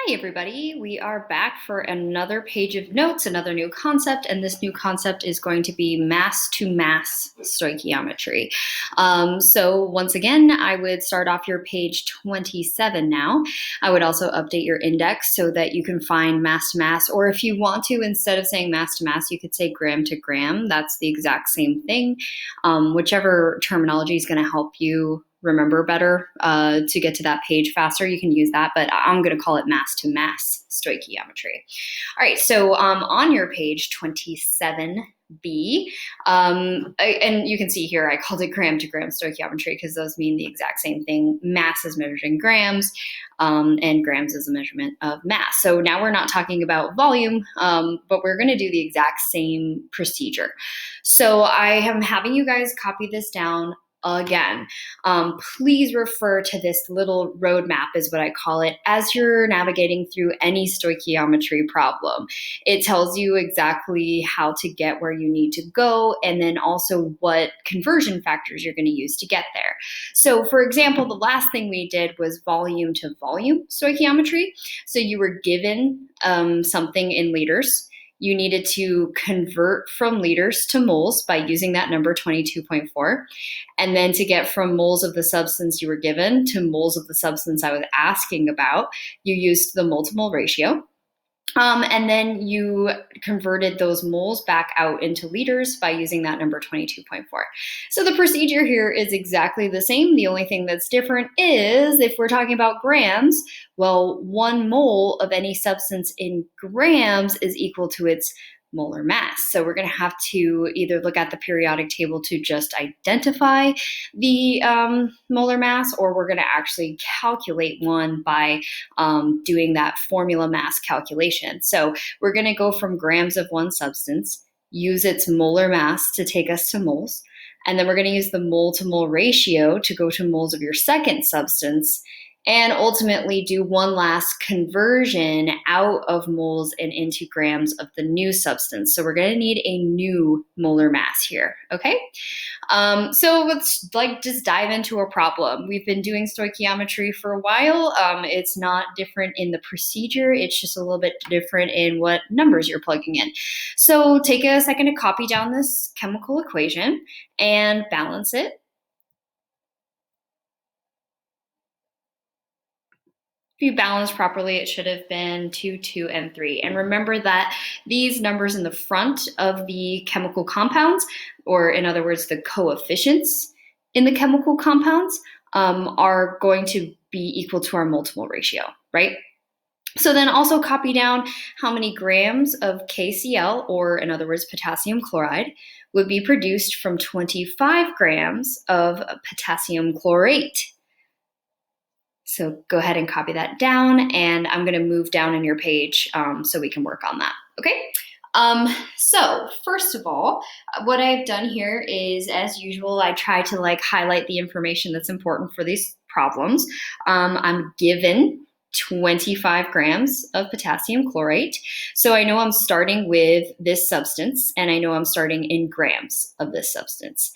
Hi, everybody. We are back for another page of notes, another new concept, and this new concept is going to be mass-to-mass stoichiometry. So once again, I would start off your page 27 now. I would also update your index so that you can find mass-to-mass, or if you want to, instead of saying mass-to-mass, you could say gram-to-gram. That's the exact same thing. Whichever terminology is going to help you remember better to get to that page faster, you can use that, but I'm going to call it mass-to-mass stoichiometry. All right, so on your page 27B, and you can see here I called it gram-to-gram stoichiometry because those mean the exact same thing. Mass is measured in grams, and grams is a measurement of mass. So now we're not talking about volume, but we're going to do the exact same procedure. So I am having you guys copy this down again. Please refer to this little roadmap, is what I call it, as you're navigating through any stoichiometry problem. It tells you exactly how to get where you need to go, and then also what conversion factors you're going to use to get there. So for example, the last thing we did was volume to volume stoichiometry. So you were given something in liters. You needed to convert from liters to moles by using that number 22.4. And then to get from moles of the substance you were given to moles of the substance I was asking about, you used the mole to mole ratio. And then you converted those moles back out into liters by using that number 22.4. So the procedure here is exactly the same. The only thing that's different is if we're talking about grams, well, 1 mole of any substance in grams is equal to its molar mass. So we're going to have to either look at the periodic table to just identify the molar mass, or we're going to actually calculate one by doing that formula mass calculation. So we're going to go from grams of one substance, use its molar mass to take us to moles, and then we're going to use the mole to mole ratio to go to moles of your second substance, and ultimately do one last conversion out of moles and into grams of the new substance. So we're going to need a new molar mass here, okay? So let's just dive into a problem. We've been doing stoichiometry for a while. It's not different in the procedure. It's just a little bit different in what numbers you're plugging in. So take a second to copy down this chemical equation and balance it. If you balance properly, it should have been 2, 2, and 3. And remember that these numbers in the front of the chemical compounds, or in other words, the coefficients in the chemical compounds, are going to be equal to our mole to mole ratio, right? So then also copy down how many grams of KCl, or in other words, potassium chloride, would be produced from 25 grams of potassium chlorate. So go ahead and copy that down, and I'm going to move down in your page so we can work on that, okay? So first of all, what I've done here is, as usual, I try to highlight the information that's important for these problems. I'm given 25 grams of potassium chlorate. So I know I'm starting with this substance, and I know I'm starting in grams of this substance.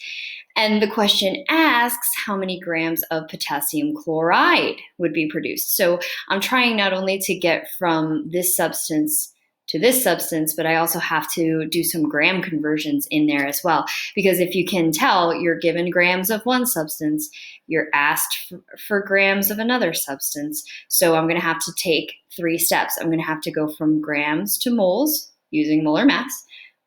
And the question asks how many grams of potassium chloride would be produced. So I'm trying not only to get from this substance to this substance, but I also have to do some gram conversions in there as well. Because if you can tell, you're given grams of one substance, you're asked for grams of another substance. So I'm going to have to take 3 steps. I'm going to have to go from grams to moles using molar mass,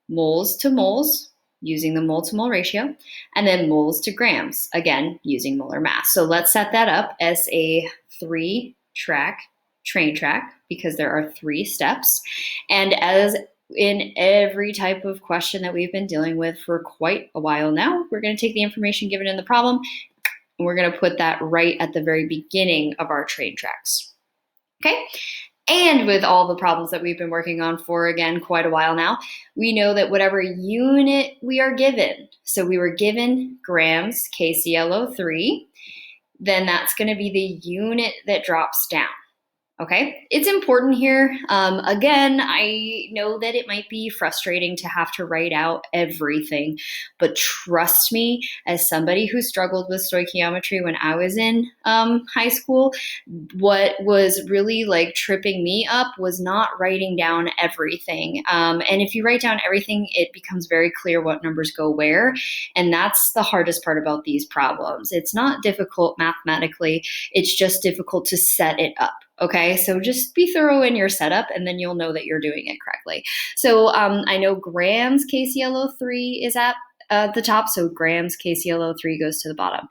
moles to moles using the mole to mole ratio, and then moles to grams, again, using molar mass. So let's set that up as a 3-track train track because there are 3 steps. And as in every type of question that we've been dealing with for quite a while now, we're going to take the information given in the problem and we're going to put that right at the very beginning of our train tracks. Okay? And with all the problems that we've been working on for, again, quite a while now, we know that whatever unit we are given, so we were given grams KClO3, then that's going to be the unit that drops down. Okay, it's important here. Again, I know that it might be frustrating to have to write out everything, but trust me, as somebody who struggled with stoichiometry when I was in high school, what was really like tripping me up was not writing down everything. And if you write down everything, it becomes very clear what numbers go where. And that's the hardest part about these problems. It's not difficult mathematically, it's just difficult to set it up. Okay, so just be thorough in your setup and then you'll know that you're doing it correctly. So I know grams KClO3 is at the top, so grams KClO3 goes to the bottom.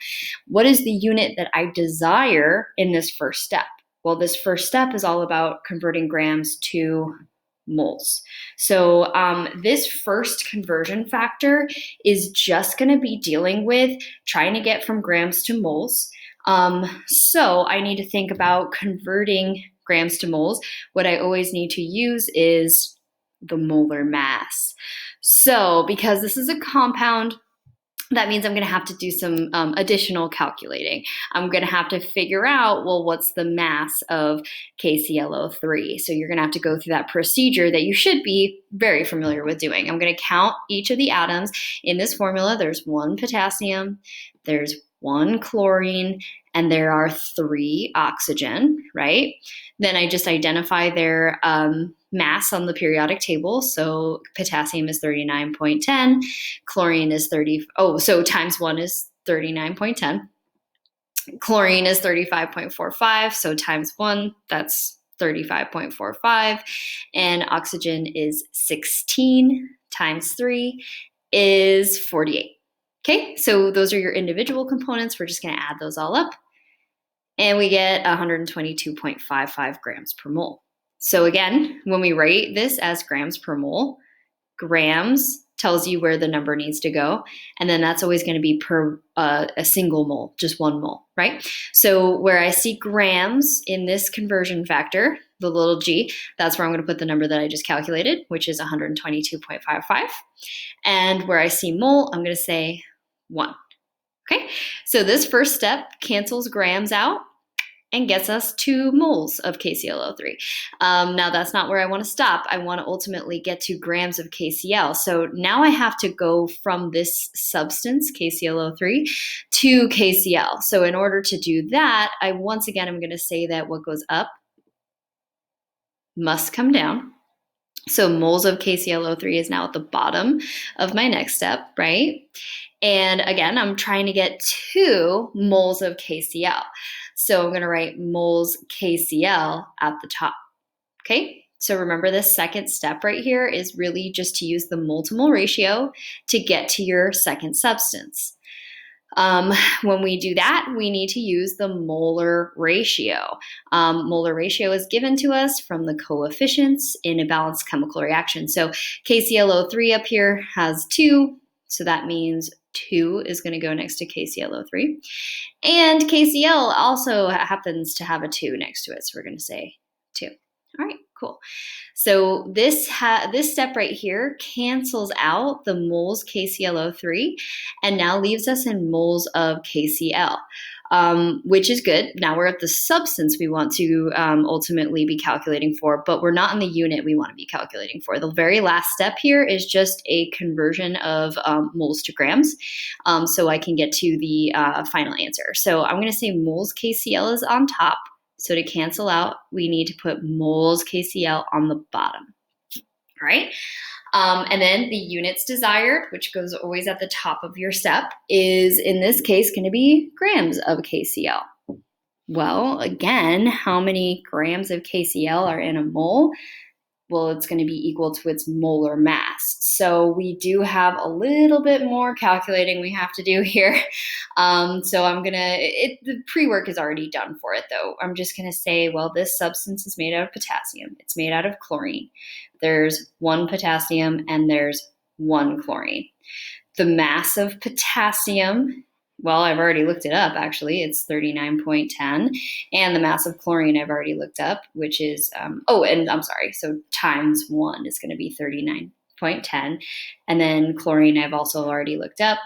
What is the unit that I desire in this first step? Well, this first step is all about converting grams to moles. So this first conversion factor is just going to be dealing with trying to get from grams to moles. So I need to think about converting grams to moles. What I always need to use is the molar mass. So because this is a compound, that means I'm going to have to do some additional calculating. I'm going to have to figure out, well, what's the mass of KClO3? So you're going to have to go through that procedure that you should be very familiar with doing. I'm going to count each of the atoms in this formula. There's one potassium, there's one chlorine, and there are 3 oxygen, right? Then I just identify their mass on the periodic table. So potassium is 39.10, chlorine is 30. Oh, so times 1 is 39.10. Chlorine is 35.45. So times 1, that's 35.45. And oxygen is 16 times 3 is 48. Okay, so those are your individual components. We're just going to add those all up. And we get 122.55 grams per mole. So again, when we write this as grams per mole, grams tells you where the number needs to go. And then that's always going to be per a single mole, just 1 mole, right? So where I see grams in this conversion factor, the little g, that's where I'm going to put the number that I just calculated, which is 122.55. And where I see mole, I'm going to say 1. Okay, so this first step cancels grams out and gets us 2 moles of KClO3. Now that's not where I want to stop. I want to ultimately get to grams of KCl. So now I have to go from this substance, KClO3, to KCl. So in order to do that, once again, I'm going to say that what goes up must come down. So moles of KClO3 is now at the bottom of my next step, right? And again, I'm trying to get 2 moles of KCl. So I'm going to write moles KCl at the top. Okay, so remember this second step right here is really just to use the mole to mole ratio to get to your second substance. When we do that, we need to use the molar ratio. Molar ratio is given to us from the coefficients in a balanced chemical reaction. So KClO3 up here has 2, so that means 2 is going to go next to KClO3. And KCl also happens to have a 2 next to it, so we're going to say 2. All right, cool. So this step right here cancels out the moles KClO3 and now leaves us in moles of KCl, which is good. Now we're at the substance we want to ultimately be calculating for, but we're not in the unit we want to be calculating for. The very last step here is just a conversion of moles to grams, so I can get to the final answer. So I'm going to say moles KCl is on top. So to cancel out, we need to put moles KCl on the bottom, all right? And then the units desired, which goes always at the top of your step, is in this case going to be grams of KCl. Well, again, how many grams of KCl are in a mole? Well, it's going to be equal to its molar mass. So we do have a little bit more calculating we have to do here. So I'm going to, the pre-work is already done for it though. I'm just going to say, well, this substance is made out of potassium. It's made out of chlorine. There's 1 potassium and there's 1 chlorine. The mass of potassium, well, I've already looked it up, actually. It's 39.10. And the mass of chlorine I've already looked up, which is, so times 1 is going to be 39.10. And then chlorine I've also already looked up.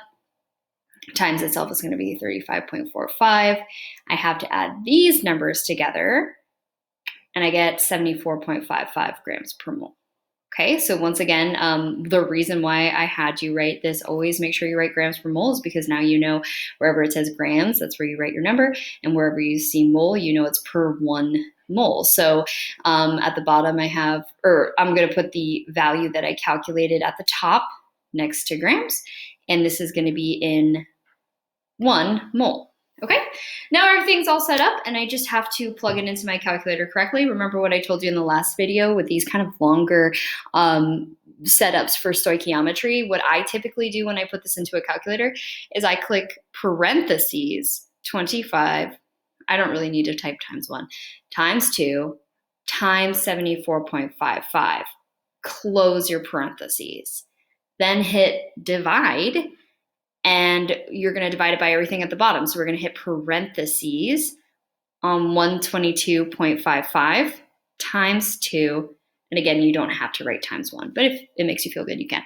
Times itself is going to be 35.45. I have to add these numbers together. and I get 74.55 grams per mole. Okay, so once again, the reason why I had you write this, always make sure you write grams per mole, is because now you know wherever it says grams, that's where you write your number, and wherever you see mole, you know it's per 1 mole. So at the bottom I have, or I'm going to put the value that I calculated at the top next to grams, and this is going to be in 1 mole. Okay, now everything's all set up and I just have to plug it into my calculator correctly. Remember what I told you in the last video with these kind of longer setups for stoichiometry? What I typically do when I put this into a calculator is I click parentheses 25, I don't really need to type times 1, times 2, times 74.55. Close your parentheses. Then hit divide, and you're going to divide it by everything at the bottom. So we're going to hit parentheses on 122.55 times 2. And again, you don't have to write times 1, but if it makes you feel good, you can.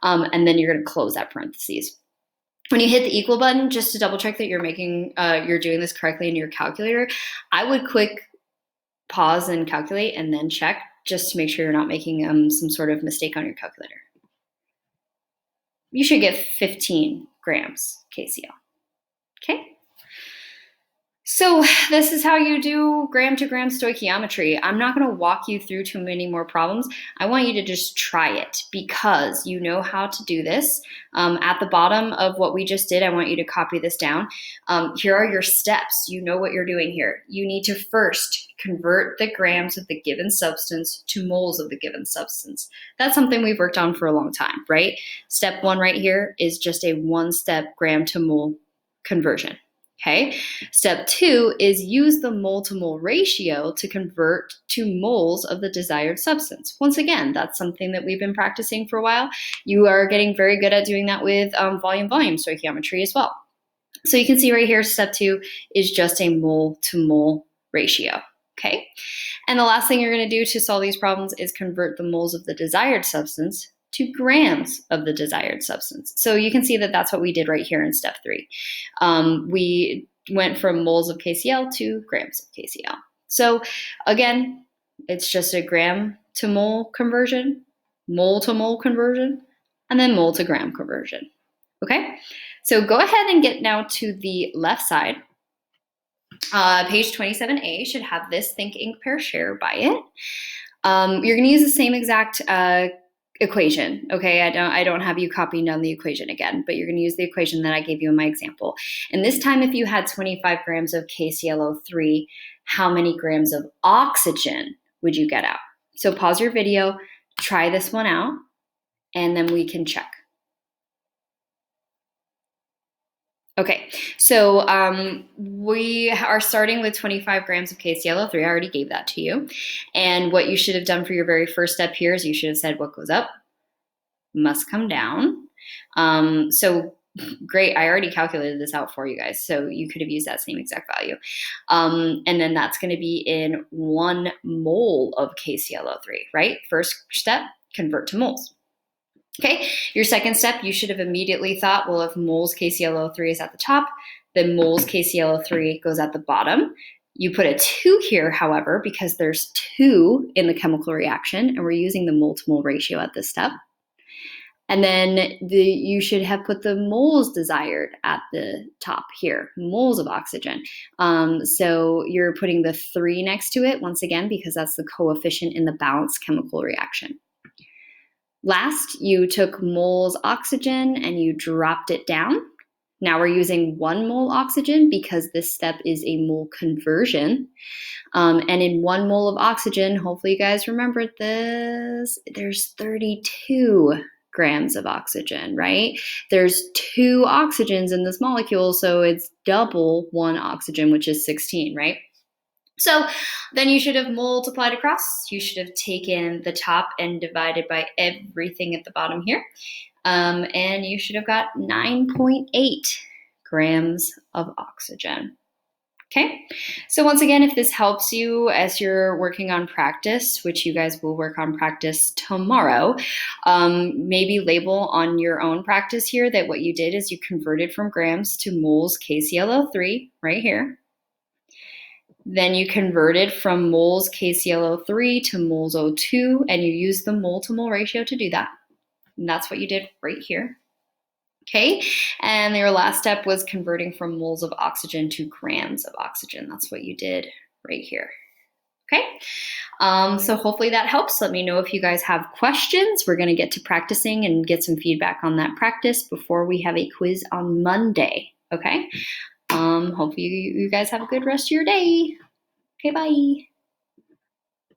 And then you're going to close that parentheses. When you hit the equal button, just to double check that you're doing this correctly in your calculator, I would quick pause and calculate and then check, just to make sure you're not making some sort of mistake on your calculator. You should get 15 grams KCl. Okay. So this is how you do gram to gram stoichiometry. I'm not going to walk you through too many more problems. I want you to just try it because you know how to do this. At the bottom of what we just did, I want you to copy this down. Here are your steps. You know what you're doing here. You need to first convert the grams of the given substance to moles of the given substance. That's something we've worked on for a long time, right? Step 1 right here is just a 1-step gram to mole conversion. Okay. Step 2 is use the mole to mole ratio to convert to moles of the desired substance. Once again, that's something that we've been practicing for a while. You are getting very good at doing that with volume stoichiometry as well. So you can see right here, step 2 is just a mole to mole ratio. Okay. And the last thing you're going to do to solve these problems is convert the moles of the desired substance to grams of the desired substance. So you can see that that's what we did right here in step 3. We went from moles of KCl to grams of KCl. So again, it's just a gram to mole conversion, mole to mole conversion, and then mole to gram conversion. Okay, so go ahead and get now to the left side. Page 27A should have this think, ink, pair, share by it. You're going to use the same exact equation. Okay, I don't have you copying down the equation again, but you're going to use the equation that I gave you in my example. And this time, if you had 25 grams of KClO3, how many grams of oxygen would you get out? So pause your video, try this one out, and then we can check. Okay, so we are starting with 25 grams of KClO3. I already gave that to you. And what you should have done for your very first step here is you should have said what goes up must come down. So great, I already calculated this out for you guys. So you could have used that same exact value. And then that's going to be in 1 mole of KClO3, right? First step, convert to moles. Okay, your second step, you should have immediately thought, well, if moles KClO3 is at the top, then moles KClO3 goes at the bottom. You put a 2 here, however, because there's 2 in the chemical reaction, and we're using the mole to mole ratio at this step. And then you should have put the moles desired at the top here, moles of oxygen. So you're putting the 3 next to it, once again, because that's the coefficient in the balanced chemical reaction. Last, you took moles oxygen and you dropped it down. Now we're using 1 mole oxygen because this step is a mole conversion. And in 1 mole of oxygen, hopefully you guys remembered this, there's 32 grams of oxygen, right? There's 2 oxygens in this molecule, so it's double 1 oxygen, which is 16, right? So then you should have multiplied across. You should have taken the top and divided by everything at the bottom here. And you should have got 9.8 grams of oxygen. Okay, so once again, if this helps you as you're working on practice, which you guys will work on practice tomorrow, maybe label on your own practice here that what you did is you converted from grams to moles KClO3 right here. Then you converted from moles KClO3 to moles O2, and you used the mole to mole ratio to do that. And that's what you did right here. Okay, and your last step was converting from moles of oxygen to grams of oxygen. That's what you did right here. Okay, so hopefully that helps. Let me know if you guys have questions. We're going to get to practicing and get some feedback on that practice before we have a quiz on Monday. Okay, hopefully you guys have a good rest of your day. Okay, bye.